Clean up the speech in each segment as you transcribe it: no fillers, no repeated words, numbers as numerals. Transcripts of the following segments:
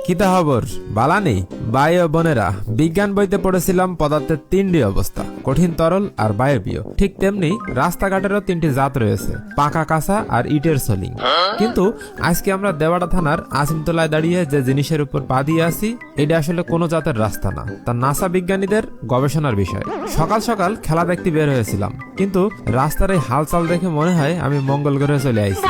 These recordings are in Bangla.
কিতা খবর বালা নেই ভাই ও বোনেরা, বিজ্ঞান বইতে পড়েছিলাম পদার্থের তিনটি অবস্থা, কঠিন, তরল আর বায়বীয়। ঠিক তেমনি রাস্তাঘাটেরও তিনটি জাত রয়েছে, পাকা, কাঁচা আর ইটের সোলিং। কিন্তু আজকে আমরা দেওয়াড়া থানার আসিমতলায় দাঁড়িয়ে যে জিনিসের উপর পা দিয়ে আছি, এটা আসলে কোনো জাতের রাস্তা না, তা নাসা বিজ্ঞানীদের গবেষণার বিষয়। সকাল সকাল খেলা দেখতে বের হয়েছিলাম, কিন্তু রাস্তার এই হালচাল দেখে মনে হয় আমি মঙ্গল গ্রহে চলে আইছি।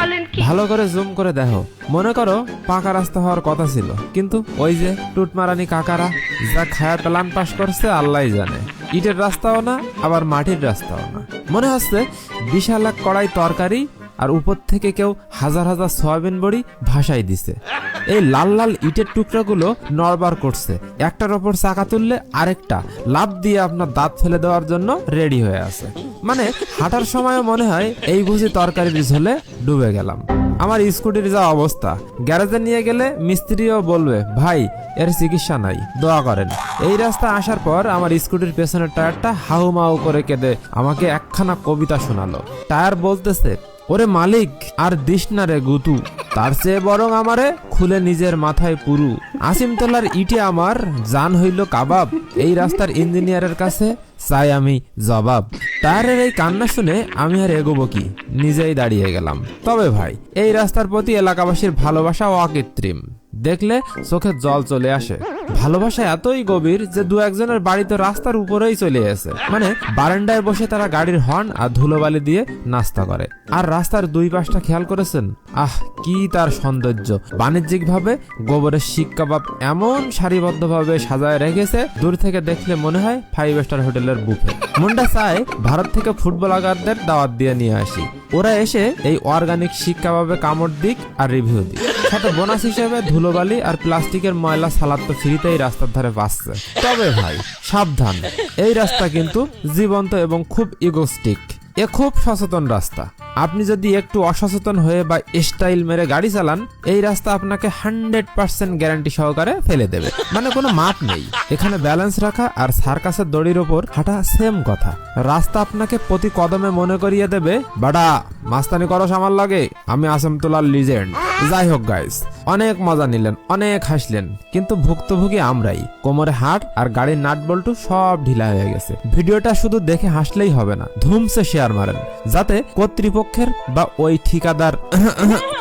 ভালো করে জুম করে দেখো, মনে করো পাকা রাস্তা হওয়ার কথা ছিল, কিন্তু ওই যে টুটমারানি কাকারা যা খায়া প্ল্যান পাস করছে আল্লাহ জানে। ইটের রাস্তাও না, আবার মাটির রাস্তাও না, মনে হচ্ছে বিশাল এক কড়াই তরকারি আর উপর থেকে কেউ হাজার হাজার সয়াবিন বড়ি ভাসাই দিছে। এই লাল লাল ইটের টুকরাগুলো নড়বার করছে, একটার ওপর চাকা তুললে আরেকটা লাফ দিয়ে আপনার দাঁত ফেলে দেওয়ার জন্য রেডি হয়ে আছে। মানে হাঁটার সময়ও মনে হয় এই বুঝি তরকারির ঝোলে ডুবে গেলাম। আমার স্কুটির যা অবস্থা, গ্যারেজে নিয়ে গেলে মিস্ত্রিও বলবে ভাই এর চিকিৎসা নাই, দোয়া করেন। এই রাস্তা আসার পর আমার স্কুটির পেছনের টায়ারটা হাউ মাউ করে কেঁদে আমাকে একখানা কবিতা শোনালো। টায়ার বলতেছে, ওরে মালিক আর দিস না রে গুতু, তার চেয়ে বরং আমারে খুলে নিজের মাথায় পুরু। আসিমতলার ইটে আমার জান হইল কাবাব, এই রাস্তার ইঞ্জিনিয়ারের কাছে চাই আমি জবাব। টায়ারের এই কান্না শুনে আমি আর এগোবো কি, নিজেই দাঁড়িয়ে গেলাম। তবে ভাই, এই রাস্তার প্রতি এলাকাবাসীর ভালোবাসা অকৃত্রিম, দেখলে চোখে জল চলে আসে। ভালোবাসা এতই গভীর যে দু একজনের বাড়ি তো রাস্তার উপরেই চলে আসে। মানে বারান্দায় বসে তারা গাড়ির হর্ন আর ধুলোবালি দিয়ে নাস্তা করে। আর রাস্তার দুই পাশটা খেয়াল করেছেন, আহ কি তার সৌন্দর্য! বাণিজ্যিক ভাবে গোবরের শিক কাবাব এমন সারিবদ্ধভাবে সাজায় রেখেছে, দূর থেকে দেখলে মনে হয় 5 স্টার হোটেলের বুফে। মনটা চায় ভারত থেকে ফুটবলারদের দাওয়াত দিয়ে নিয়ে আসি, ওরা এসে এই অর্গানিক শিক কাবাবে কামড় দিক আর রিভিউ দিক। সাথে বোনাস হিসেবে ধুলোবালি আর প্লাস্টিকের ময়লা সালাদ তো ফ্রিতেই রাস্তার ধারে পাচ্ছে। তবে ভাই সাবধান, এই রাস্তা কিন্তু জীবন্ত এবং খুব ইগোস্টিক। এ খুব সচেতন রাস্তা। আপনি যদি একটু অসচেতন হয়ে বা স্টাইল মেরে গাড়ি চালান, এই রাস্তা আপনাকে 100% গ্যারান্টি সহকারে ফেলে দেবে। মানে কোনো মাপ নেই এখানে। ব্যালেন্স রাখা আর সার্কাসের দড়ির ওপর হাঁটা সেম কথা। রাস্তা আপনাকে প্রতি কদমে মনে করিয়ে দেবে, বাড়া মাস্তানি করো আমার লাগে, আমি আসিমতলার লিজেন্ড। যাই হোক গাইস, অনেক মজা নিলেন, অনেক হাসলেন, কিন্তু ভুক্তভোগী আমরাই। কোমরে হাট আর গাড়ির নাট বল্টু সব ঢিলা হয়ে গেছে। ভিডিওটা শুধু দেখে হাসলেই হবে না, ধুমসে শেয়ার মারেন, যাতে কর্তৃপক্ষের বা ওই ঠিকাদার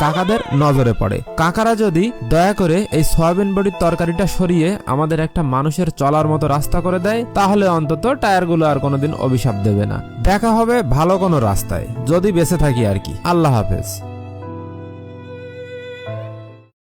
কাকাদের নজরে পড়ে। কাকারা যদি দয়া করে এই সয়াবিন বড়ির তরকারিটা সরিয়ে আমাদের একটা মানুষের চলার মতো রাস্তা করে দেয়, তাহলে অন্তত টায়ারগুলো আর কোনোদিন অভিশাপ দেবে না। দেখা হবে ভালো কোনো রাস্তায়, যদি বেঁচে থাকি আর কি। আল্লাহ হাফেজ।